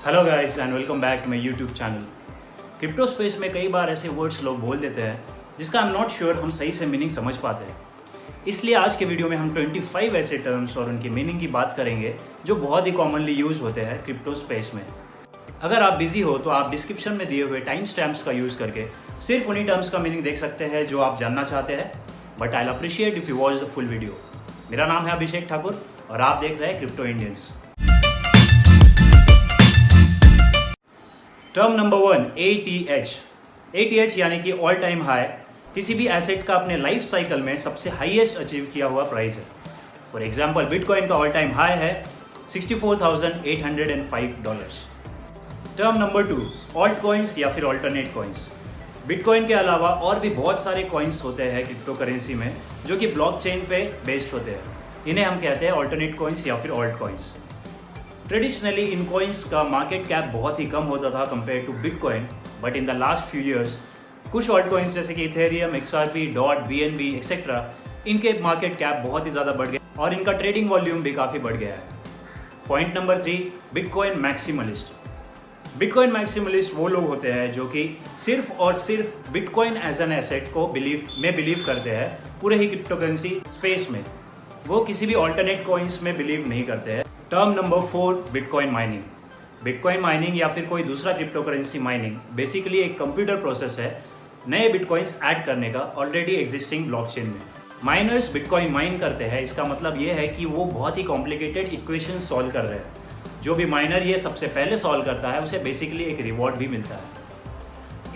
Hello guys and welcome back to my YouTube channel. Crypto space में कई बार ऐसे words लोग बोल देते हैं जिसका आई एम नॉट श्योर हम सही से मीनिंग समझ पाते हैं। इसलिए आज के वीडियो में हम 25 ऐसे टर्म्स और उनकी मीनिंग की बात करेंगे जो बहुत ही कॉमनली यूज़ होते हैं क्रिप्टो स्पेस में। अगर आप बिजी हो तो आप डिस्क्रिप्शन में दिए हुए टाइम स्टैम्प्स का यूज़ करके सिर्फ उन्हीं टर्म्स का मीनिंग देख सकते हैं जो आप जानना चाहते हैं, but I appreciate if you watch the full video. मेरा नाम है अभिषेक ठाकुर और आप देख रहे हैं crypto Indians. Term number 1 ATH यानी कि ऑल टाइम हाई, किसी भी एसेट का अपने लाइफ साइकिल में सबसे हाईएस्ट अचीव किया हुआ प्राइस है। फॉर एग्जांपल बिटकॉइन का ऑल टाइम हाई है $64,805। टर्म नंबर 2 ऑल्ट कॉइन्स या फिर ऑल्टरनेट कॉइन्स। बिटकॉइन के अलावा और भी बहुत सारे कॉइन्स होते हैं क्रिप्टो करेंसी में जो कि ब्लॉकचेन पे बेस्ड होते हैं। इन्हें हम कहते हैं ऑल्टरनेट कॉइन्स या फिर ऑल्ट कॉइन्स। ट्रेडिशनली इन कॉइन्स का मार्केट कैप बहुत ही कम होता था compare to bitcoin, but in the last few years कुछ ऑल्ट कॉइन्स जैसे कि Ethereum, XRP, dot, BNB etcetera, इनके मार्केट कैप बहुत ही ज़्यादा बढ़ गया और इनका ट्रेडिंग वॉल्यूम भी काफ़ी बढ़ गया है। Point number 3 bitcoin maximalist. Bitcoin maximalist वो लोग होते हैं जो कि सिर्फ और सिर्फ बिटकॉइन एज एन एसेट को बिलीव करते हैं पूरे ही क्रिप्टो करेंसी स्पेस में। वो किसी भी ऑल्टरनेट कॉइन्स में बिलीव नहीं करते हैं। Term number 4 bitcoin mining. Bitcoin mining या फिर कोई दूसरा क्रिप्टो करेंसी माइनिंग बेसिकली एक कंप्यूटर प्रोसेस है नए बिटकॉइंस ऐड करने का ऑलरेडी एग्जिस्टिंग ब्लॉकचेन में। माइनर्स बिटकॉइन माइन करते हैं, इसका मतलब ये है कि वो बहुत ही कॉम्प्लिकेटेड इक्वेशन सॉल्व कर रहे हैं। जो भी माइनर ये सबसे पहले सॉल्व करता है उसे बेसिकली एक रिवॉर्ड भी मिलता है।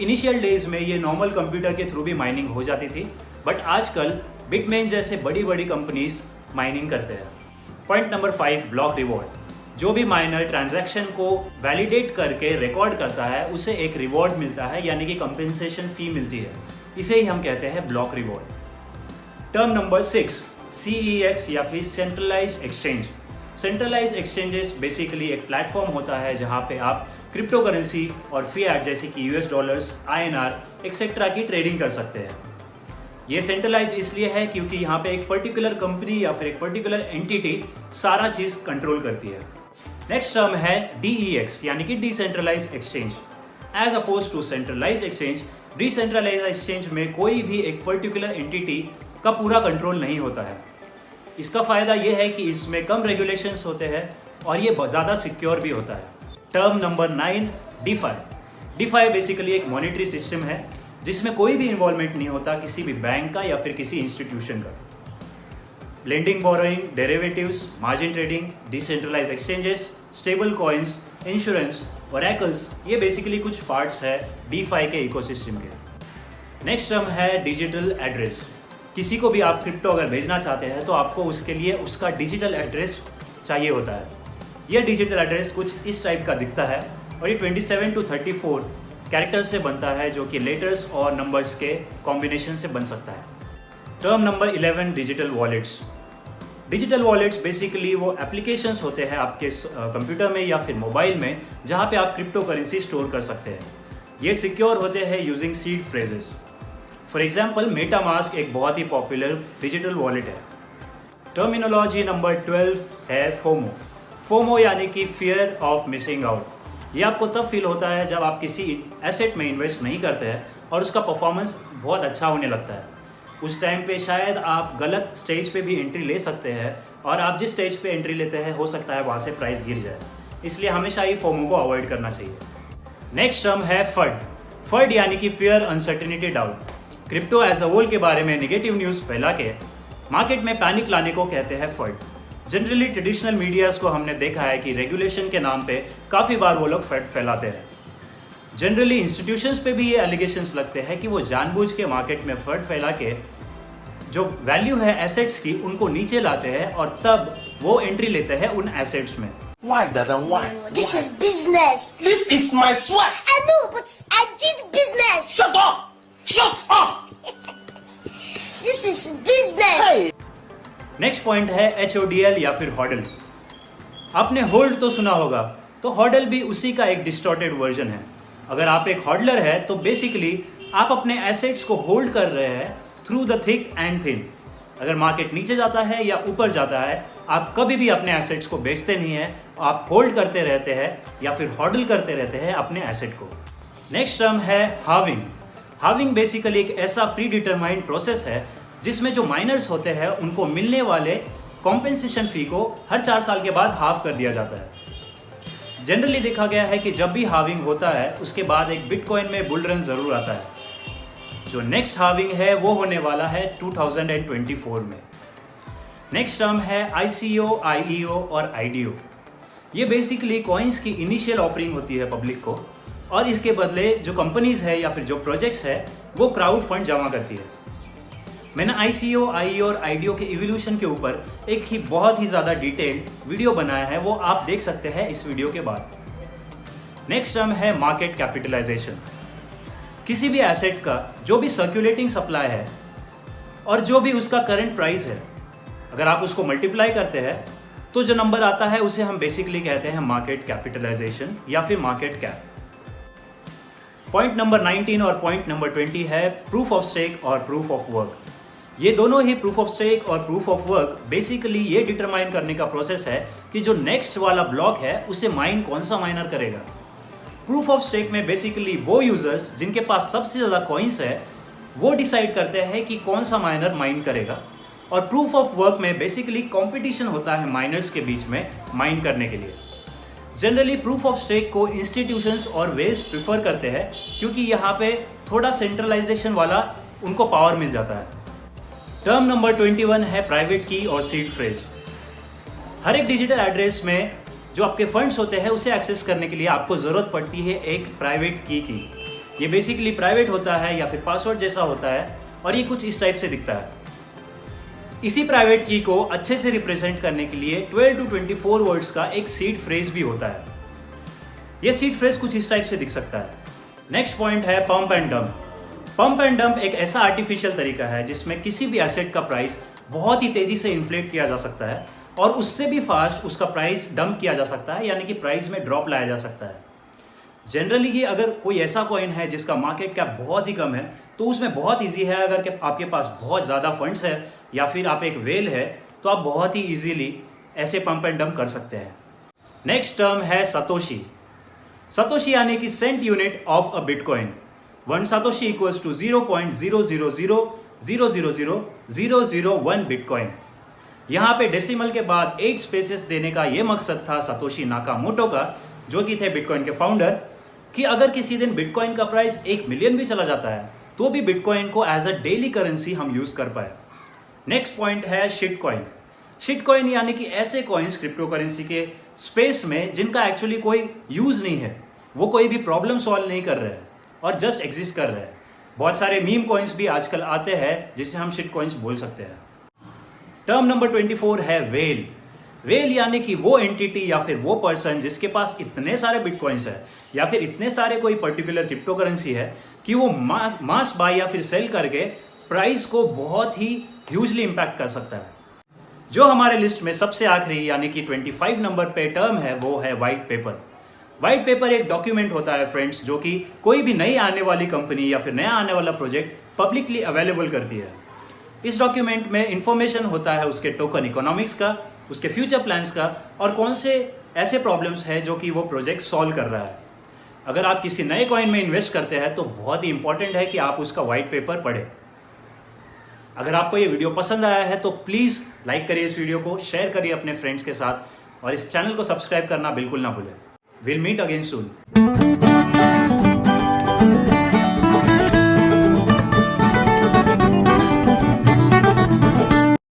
इनिशियल डेज में ये नॉर्मल कंप्यूटर के थ्रू भी माइनिंग हो जाती थी, बट आजकल बिटमेन जैसे बड़ी बड़ी कंपनीज माइनिंग करते हैं। Point number 5 block reward. जो भी माइनर ट्रांजैक्शन को वैलिडेट करके रिकॉर्ड करता है उसे एक रिवॉर्ड मिलता है, यानी कि कंपेंसेशन फी मिलती है। इसे ही हम कहते हैं block reward. Term number 6 CEX या फिर centralize exchange. Centralize exchanges basically एक प्लेटफॉर्म होता है जहां पे आप क्रिप्टो करेंसी और फिएट जैसे कि US डॉलर्स, INR एक्सेट्रा की ट्रेडिंग कर सकते हैं। ये सेंट्रलाइज इसलिए है क्योंकि यहाँ पे एक पर्टिकुलर कंपनी या फिर एक पर्टिकुलर एंटिटी सारा चीज कंट्रोल करती है। नेक्स्ट टर्म है DEX यानी कि decentralize exchange. As oppose to centralize exchange, decentralize exchange में कोई भी एक पर्टिकुलर एंटिटी का पूरा कंट्रोल नहीं होता है। इसका फायदा यह है कि इसमें कम रेगुलेशंस होते हैं और ये ज़्यादा सिक्योर भी होता है। Term number 9 DeFi. DeFi basically एक मॉनेटरी सिस्टम है जिसमें कोई भी इन्वॉल्वमेंट नहीं होता किसी भी बैंक का या फिर किसी इंस्टीट्यूशन का। Lending, borrowing, derivatives, margin trading, decentralize exchanges, stable coins, insurance, oracles, ये बेसिकली कुछ पार्ट्स है डीफाई के इकोसिस्टम के। नेक्स्ट टर्म है डिजिटल एड्रेस। किसी को भी आप क्रिप्टो अगर भेजना चाहते हैं तो आपको उसके लिए उसका डिजिटल एड्रेस चाहिए होता है। यह डिजिटल एड्रेस कुछ इस टाइप का दिखता है और ये 27 to 34 कैरेक्टर से बनता है जो कि लेटर्स और नंबर्स के कॉम्बिनेशन से बन सकता है। Term number 11 digital wallets. Digital wallets basically वो एप्लीकेशंस होते हैं आपके कंप्यूटर में या फिर मोबाइल में जहाँ पे आप क्रिप्टो करेंसी स्टोर कर सकते हैं। ये सिक्योर होते हैं using seed phrases. For example MetaMask एक बहुत ही पॉपुलर डिजिटल वॉलेट है। टर्मिनोलॉजी नंबर 12 है फोमो। फोमो यानी कि फियर ऑफ मिसिंग आउट। ये आपको तब फील होता है जब आप किसी एसेट में इन्वेस्ट नहीं करते हैं और उसका परफॉर्मेंस बहुत अच्छा होने लगता है। उस टाइम पे शायद आप गलत स्टेज पे भी एंट्री ले सकते हैं और आप जिस स्टेज पे एंट्री लेते हैं हो सकता है वहाँ से प्राइस गिर जाए, इसलिए हमेशा ही फोमो को अवॉइड करना चाहिए। नेक्स्ट टर्म है फड। फड यानी कि fear, uncertainty, doubt. Crypto as a whole के बारे में नेगेटिव न्यूज़ फैला के मार्केट में पैनिक लाने को कहते हैं फड। जनरली ट्रेडिशनल मीडियाज़ को हमने देखा है कि रेगुलेशन के नाम पे काफ़ी बार वो लोग फड फैलाते हैं। जनरली इंस्टीट्यूशंस पे भी ये एलिगेशंस लगते हैं कि वो जानबूझ के मार्केट में फड फैला के जो वैल्यू है एसेट्स की उनको नीचे लाते हैं और तब वो एंट्री लेते हैं उन एसेट्स में। Why, Dada? Why? This is business. This is my sweat. I know, but I did business. Shut up! Shut up! This is business. Hey! Next point है HODL या फिर हॉडल। आपने होल्ड तो सुना होगा, तो हॉडल भी उसी का एक डिस्टॉर्टेड वर्जन है। अगर आप एक हॉडलर है तो बेसिकली आप अपने एसेट्स को होल्ड कर रहे हैं through the thick and thin. अगर मार्केट नीचे जाता है या ऊपर जाता है आप कभी भी अपने एसेट्स को बेचते नहीं है, आप होल्ड करते रहते हैं या फिर हॉडल करते रहते हैं अपने एसेट को। नेक्स्ट टर्म है हाविंग। हाविंग बेसिकली एक ऐसा प्री डिटरमाइंड प्रोसेस है जिसमें जो माइनर्स होते हैं उनको मिलने वाले कॉम्पेंसेशन फी को हर 4 साल के बाद हाफ कर दिया जाता है। जनरली देखा गया है कि जब भी हाविंग होता है उसके बाद एक बिटकॉइन में बुल रन जरूर आता है। जो नेक्स्ट हाविंग है वो होने वाला है 2024 में। नेक्स्ट टर्म है ICO, IEO और IDO। ये बेसिकली कॉइन्स की इनिशियल ऑफरिंग होती है पब्लिक को, और इसके बदले जो कंपनीज है या फिर जो प्रोजेक्ट्स है वो क्राउड फंड जमा करती है। मैंने ICO, IEO और IDO के इवोल्यूशन के ऊपर एक ही बहुत ही ज़्यादा डिटेल्ड वीडियो बनाया है, वो आप देख सकते हैं इस वीडियो के बाद। नेक्स्ट टर्म है मार्केट कैपिटलाइजेशन। किसी भी एसेट का जो भी सर्कुलेटिंग सप्लाई है और जो भी उसका करंट प्राइस है, अगर आप उसको मल्टीप्लाई करते हैं तो जो नंबर आता है उसे हम बेसिकली कहते हैं मार्केट कैपिटलाइजेशन या फिर मार्केट कैप। पॉइंट नंबर 19 और पॉइंट नंबर 20 है प्रूफ ऑफ स्टेक और प्रूफ ऑफ वर्क। ये दोनों ही प्रूफ ऑफ स्टेक और प्रूफ ऑफ वर्क बेसिकली ये डिटरमाइन करने का प्रोसेस है कि जो नेक्स्ट वाला ब्लॉक है उसे माइन कौन सा माइनर करेगा। प्रूफ ऑफ स्टेक में बेसिकली वो यूजर्स जिनके पास सबसे ज़्यादा कॉइन्स है वो डिसाइड करते हैं कि कौन सा माइनर माइन करेगा, और प्रूफ ऑफ वर्क में बेसिकली कंपटीशन होता है माइनर्स के बीच में माइन करने के लिए। जनरली प्रूफ ऑफ स्टेक को इंस्टीट्यूशंस और वेल्स प्रिफर करते हैं क्योंकि यहाँ पे थोड़ा सेंट्रलाइजेशन वाला उनको पावर मिल जाता है। टर्म नंबर 21 है प्राइवेट की और सीड फ्रेज। हर एक डिजिटल एड्रेस में जो आपके फंड्स होते हैं उसे एक्सेस करने के लिए आपको ज़रूरत पड़ती है एक प्राइवेट की। ये बेसिकली प्राइवेट होता है या फिर पासवर्ड जैसा होता है, और ये कुछ इस टाइप से दिखता है। इसी प्राइवेट की को अच्छे से रिप्रेजेंट करने के लिए 12 to 24 वर्ड्स का एक सीड फ्रेज भी होता है। ये सीड फ्रेज कुछ इस टाइप से दिख सकता है। नेक्स्ट पॉइंट है pump and dump. Pump and dump एक ऐसा आर्टिफिशियल तरीका है जिसमें किसी भी एसेट का प्राइस बहुत ही तेजी से इन्फ्लेट किया जा सकता है और उससे भी फास्ट उसका प्राइस डंप किया जा सकता है, यानी कि प्राइस में ड्रॉप लाया जा सकता है। जनरली कि अगर कोई ऐसा कॉइन है जिसका मार्केट कैप बहुत ही कम है तो उसमें बहुत ईजी है, अगर आपके पास बहुत ज़्यादा फंड्स है या फिर आप एक वेल है तो आप बहुत ही ईजीली ऐसे पंप एंड डंप कर सकते हैं। नेक्स्ट टर्म है सतोशी। सतोशी यानी कि cent unit of a bitcoin. 1 Satoshi equals to 0.000000001 bitcoin. यहाँ पे डेसिमल के बाद 8 स्पेसेस देने का ये मकसद था सतोशी नाकामोटो का, जो कि थे बिटकॉइन के फाउंडर, कि अगर किसी दिन बिटकॉइन का प्राइस 1 मिलियन भी चला जाता है तो भी बिटकॉइन को एज अ डेली करेंसी हम यूज कर पाए। नेक्स्ट पॉइंट है शिट कॉइन। शिट कॉइन यानी कि ऐसे कॉइन्स क्रिप्टो करेंसी के स्पेस में जिनका एक्चुअली कोई यूज नहीं है, वो कोई भी प्रॉब्लम सॉल्व नहीं कर रहे हैं और जस्ट एग्जिस्ट कर रहे हैं। बहुत सारे मीम कॉइन्स भी आजकल आते हैं जिसे हम शिट कॉइन्स बोल सकते हैं। टर्म नंबर 24 है वेल। वेल यानी कि वो एंटिटी या फिर वो पर्सन जिसके पास इतने सारे बिटकॉइंस है या फिर इतने सारे कोई पर्टिकुलर क्रिप्टो करेंसी है कि वो मास बाय या फिर सेल करके प्राइस को बहुत ही ह्यूजली इम्पैक्ट कर सकता है। जो हमारे लिस्ट में सबसे आखिरी यानी कि 25 नंबर पे टर्म है वो है वाइट पेपर। वाइट पेपर एक डॉक्यूमेंट होता है फ्रेंड्स, जो कि कोई भी नई आने वाली कंपनी या फिर नया आने वाला प्रोजेक्ट पब्लिकली अवेलेबल करती है। इस डॉक्यूमेंट में इंफॉर्मेशन होता है उसके टोकन इकोनॉमिक्स का, उसके फ्यूचर प्लान्स का, और कौन से ऐसे प्रॉब्लम्स हैं जो कि वो प्रोजेक्ट सॉल्व कर रहा है। अगर आप किसी नए कॉइन में इन्वेस्ट करते हैं तो बहुत ही इंपॉर्टेंट है कि आप उसका वाइट पेपर पढ़ें। अगर आपको ये वीडियो पसंद आया है तो प्लीज़ लाइक करिए इस वीडियो को, शेयर करिए अपने फ्रेंड्स के साथ, और इस चैनल को सब्सक्राइब करना बिल्कुल ना भूलें। Will meet again soon.